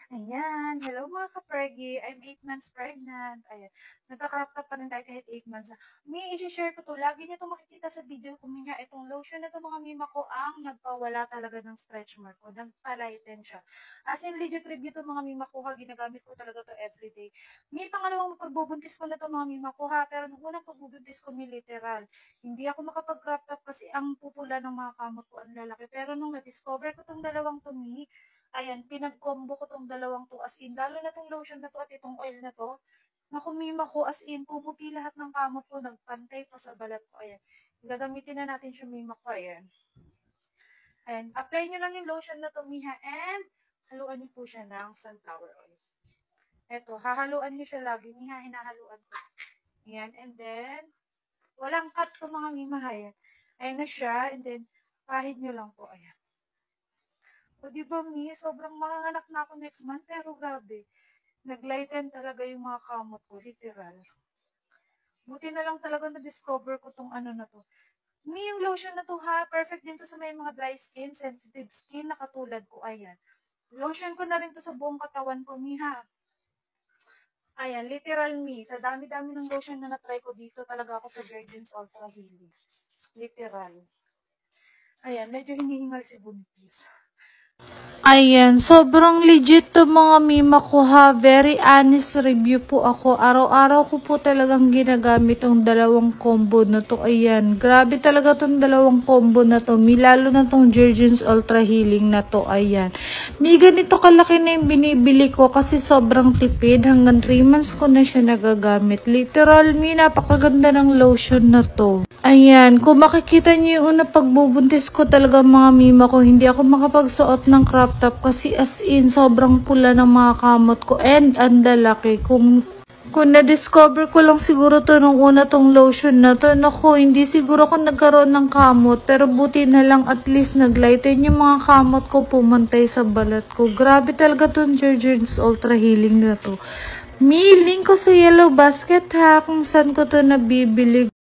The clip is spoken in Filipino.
Ayan. Hello mga ka-Pergy. I'm 8 months pregnant. Ayan. Nagka-crop top pa rin tayo kahit 8 months. May i-share ko to. Lagi niyo to makikita sa video ko. Minga, itong lotion na to mga mima ko ang nagpawala talaga ng stretch mark ko. Nagpa-lighten siya. As in, legit review to mga mima ko ha. Ginagamit ko talaga to everyday. May pangalawang pagbubuntis ko na to mga mima ko ha. Pero nung unang pagbubuntis ko, may literal. Hindi ako makapag-crop top kasi ang pupula ng mga kamot ko ang lalaki. Pero nung na-discover ko tong dalawang to, ayan, pinag-combo ko tong dalawang to as in, lalo na tong lotion na to at itong oil na to, nakumima ko as in, pumuti lahat ng kamot ko, nagpantay pa sa balat ko, ayan. Gagamitin na natin siya mima ko, ayan. Ayan, apply nyo lang yung lotion na to, miha, and haluan nyo po siya ng sunflower oil. Eto, hahaluan nyo siya lagi, miha, hinahaluan ko. Ayan, and then, walang cut to mga mima, ayan. Ayan na siya, and then, pahid nyo lang po, ayan. O diba, mi, sobrang manganganak na ako next month, pero grabe. Naglighten talaga yung mga kamot ko, literal. Buti na lang talaga na-discover ko tong ano na to. Mi, yung lotion na to ha, perfect din to sa may mga dry skin, sensitive skin, na katulad ko, ayan. Lotion ko na rin to sa buong katawan ko, mi ha. Ayan, literal mi, sa dami-dami ng lotion na na-try ko dito, talaga ako sa Virgin's Ultra Healing. Literal. Ayan, medyo hinihingal si Buntis. Ayan, sobrang legit to mga mima ko ha. Very honest review po ako. Araw-araw ko po talagang ginagamit tong dalawang combo na to. Ayan, grabe talaga tong dalawang combo na to. Lalo na tong Virgin's Ultra Healing na to. Ayan, may ganito kalaki na yung binibili ko kasi sobrang tipid. Hanggang 3 months ko na siya nagagamit. Literal, napakaganda ng lotion na to. Ayan, kung makikita niyo yung una pagbubuntis ko talaga mga mima ko, hindi ako makapagsuot ng crop top kasi as in sobrang pula ng mga kamot ko and ang lalaki. Kung na-discover ko lang siguro to nung una tong lotion na to, naku, hindi siguro ako nagkaroon ng kamot, pero buti na lang at least naglighten yung mga kamot ko, pumantay sa balat ko. Grabe talaga tong Virgin's Ultra Healing na to. Link ko sa Yellow Basket ha, kung saan ko to nabibili.